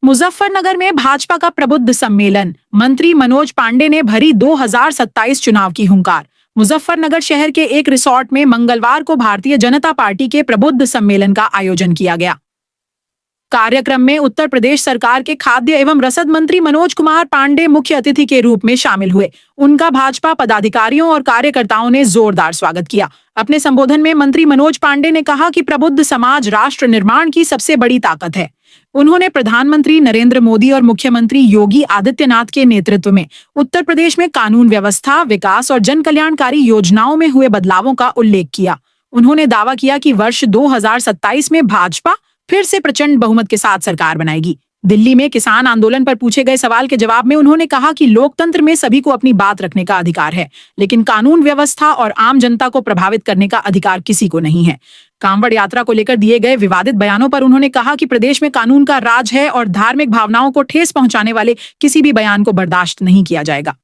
मुजफ्फरनगर में भाजपा का प्रबुद्ध सम्मेलन। मंत्री मनोज पांडे ने भरी 2027 चुनाव की हुंकार। मुजफ्फरनगर शहर के एक रिसोर्ट में मंगलवार को भारतीय जनता पार्टी के प्रबुद्ध सम्मेलन का आयोजन किया गया। कार्यक्रम में उत्तर प्रदेश सरकार के खाद्य एवं रसद मंत्री मनोज कुमार पांडे मुख्य अतिथि के रूप में शामिल हुए। उनका भाजपा पदाधिकारियों और कार्यकर्ताओं ने जोरदार स्वागत किया। अपने संबोधन में मंत्री मनोज पांडे ने कहा कि प्रबुद्ध समाज राष्ट्र निर्माण की सबसे बड़ी ताकत है। उन्होंने प्रधानमंत्री नरेंद्र मोदी और मुख्यमंत्री योगी आदित्यनाथ के नेतृत्व में उत्तर प्रदेश में कानून व्यवस्था, विकास और जन कल्याणकारी योजनाओं में हुए बदलावों का उल्लेख किया। उन्होंने दावा किया कि वर्ष 2027 में भाजपा फिर से प्रचंड बहुमत के साथ सरकार बनाएगी। दिल्ली में किसान आंदोलन पर पूछे गए सवाल के जवाब में उन्होंने कहा कि लोकतंत्र में सभी को अपनी बात रखने का अधिकार है, लेकिन कानून व्यवस्था और आम जनता को प्रभावित करने का अधिकार किसी को नहीं है। कांवड़ यात्रा को लेकर दिए गए विवादित बयानों पर उन्होंने कहा कि प्रदेश में कानून का राज है और धार्मिक भावनाओं को ठेस पहुंचाने वाले किसी भी बयान को बर्दाश्त नहीं किया जाएगा।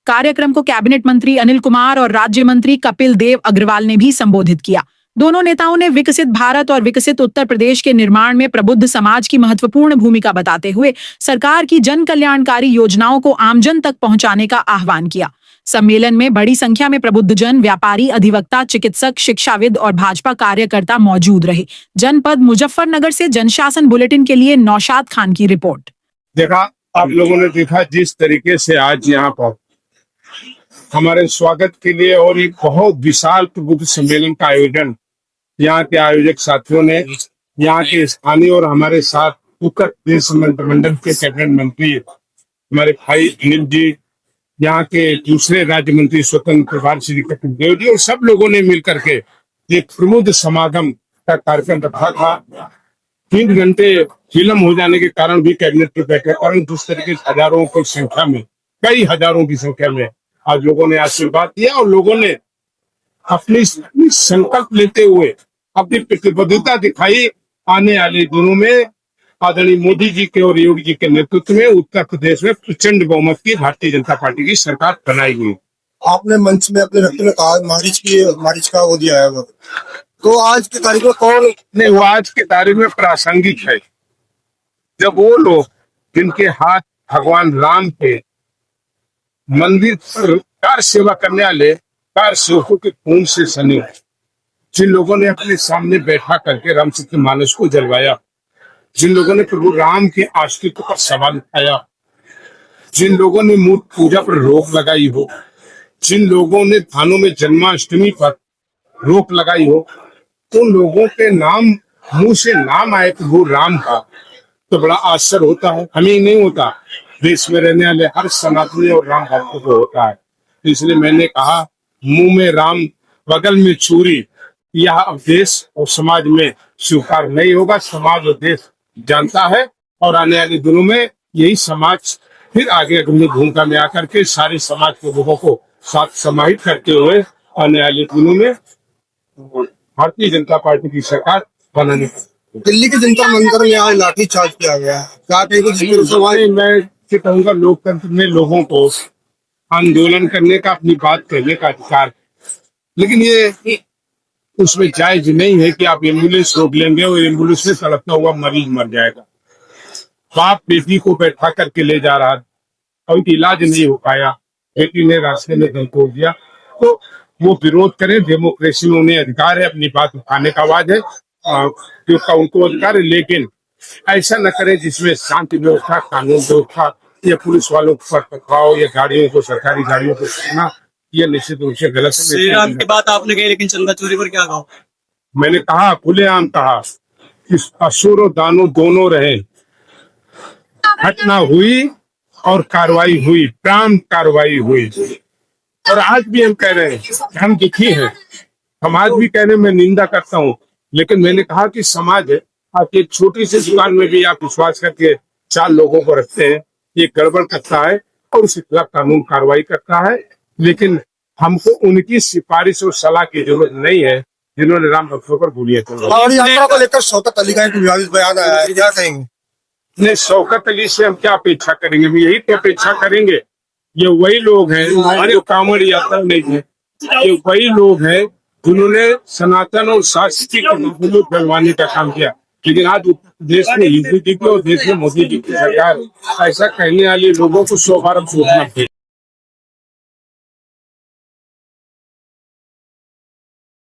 कार्यक्रम को कैबिनेट मंत्री अनिल कुमार और राज्य मंत्री कपिल देव अग्रवाल ने भी संबोधित किया। दोनों नेताओं ने विकसित भारत और विकसित उत्तर प्रदेश के निर्माण में प्रबुद्ध समाज की महत्वपूर्ण भूमिका बताते हुए सरकार की जन कल्याणकारी योजनाओं को आमजन तक पहुंचाने का आह्वान किया। सम्मेलन में बड़ी संख्या में प्रबुद्ध जन, व्यापारी, अधिवक्ता, चिकित्सक, शिक्षाविद और भाजपा कार्यकर्ता मौजूद रहे। जनपद मुजफ्फरनगर से जनशासन बुलेटिन के लिए नौशाद खान की रिपोर्ट। देखा आप लोगों ने देखा जिस तरीके से आज यहाँ पर हमारे स्वागत के लिए और एक बहुत विशाल प्रबुद्ध सम्मेलन का आयोजन यहाँ के आयोजक साथियों ने, यहाँ के स्थानीय और हमारे साथ उत्तर प्रदेश मंत्रिमंडल के कैबिनेट मंत्री हमारे भाई अनिल जी, यहाँ के दूसरे राज्य मंत्री स्वतंत्र प्रभार श्री कपिल देव जी और सब लोगों ने मिलकर के एक प्रबुद्ध समागम का कार्यक्रम रखा था। 3 घंटे विलम्ब हो जाने के कारण भी कैबिनेट के बैठक कारण जिस तरीके से हजारों की संख्या में, कई हजारों की संख्या में आज लोगों ने आशीर्वाद दिया और लोगों ने अपनी संकल्प लेते हुए अपनी प्रतिबद्धता दिखाई। आने वाले दिनों में आदरणीय मोदी जी के और योगी जी के नेतृत्व में उत्तर प्रदेश में प्रचंड बहुमत की भारतीय जनता पार्टी की सरकार बनाएगी। आपने मंच में अपने व्यक्ति में कहा मार्च का वो दिया है वो, तो आज की तारीख में कौन नहीं, वो आज की तारीख में प्रासंगिक है जब वो लोग जिनके हाथ भगवान राम के मंदिर पर कार सेवा करने वाले कार सेवकों के खून से सने, जिन लोगों ने अपने सामने बैठा करके रामचरित मानस को जलवाया, जिन लोगों ने प्रभु राम के अस्तित्व पर सवाल उठाया, जिन लोगों ने मूर्ति पूजा पर रोक लगाई हो, जिन लोगों ने थानों में जन्माष्टमी पर रोक लगाई हो, उन लोगों के नाम मुंह से नाम आए प्रभु राम का तो बड़ा आश्चर्य होता है। हमें नहीं होता, देश में रहने वाले हर सनातनी और राम भक्तों को होता है। इसलिए मैंने कहा मुंह में राम बगल में छुरी, यह अब देश और समाज में स्वीकार नहीं होगा। समाज और देश जानता है और आने वाले दिनों में यही समाज फिर आगे अग्रणी भूमिका में आकर के सारे समाज के लोगों को साथ समाहित करते हुए आने वाले दिनों में भारतीय जनता पार्टी की सरकार बनाने। दिल्ली के जंतर मंतर में आज लाठीचार्ज किया गया है। मैं कहूँगा लोकतंत्र में लोगों को आंदोलन करने का, अपनी बात कहने का अधिकार, लेकिन ये उसमें जायज नहीं है कि आप एम्बुलेंस रोक लेंगे और एम्बुलेंस में तड़पता हुआ मरीज मर जाएगा। बाप बेटी को बैठा करके ले जा रहा, और इलाज नहीं हो पाया, बेटी ने रास्ते में दम तोड़ दिया, तो वो विरोध करें। डेमोक्रेसी में उन्हें अधिकार है, अपनी बात उठाने का आवाज है, उनको अधिकार है, लेकिन ऐसा न करें जिसमें शांति व्यवस्था, कानून व्यवस्था या पुलिस वालों पर पथराव या गाड़ियों को, सरकारी गाड़ियों को छूना, ये निश्चित रूप से गलत है। श्री राम की बात आपने कही, लेकिन चंदा चोरी पर क्या कहा? मैंने कहा, खुलेआम कहा कि असुर और दानव दोनों रहे, घटना हुई और कार्रवाई हुई, प्राण कार्रवाई हुई। और आज भी हम कह रहे हैं, हम दुखी हैं, हम आज भी कह रहे हैं, मैं निंदा करता हूँ, लेकिन मैंने कहा कि समाज है, आप एक छोटी सी दुकान में भी आप विश्वास करके 4 लोगों को रखते हैं, ये गड़बड़ करता है और उसके खिलाफ कानून कार्रवाई करता है। लेकिन हमको उनकी सिफारिश और सलाह की जरूरत नहीं है जिन्होंने राम भक्तों पर गोलियां चलाई। यात्रा को लेकर शौकत अली का एक विवादित बयान आया है, क्या कहेंगे? नहीं, शौकत अली से हम क्या अपेक्षा करेंगे? हम यही तो अपेक्षा करेंगे, ये वही लोग हैं जो कांवड़ यात्रा नहीं है, ये वही लोग हैं जिन्होंने सनातन और शास्त्र की डलवाने का काम किया। लेकिन आज देश में योगी जी की और देश में मोदी जी की सरकार ऐसा कहने वाले लोगों को 100 बार सोचना चाहिए।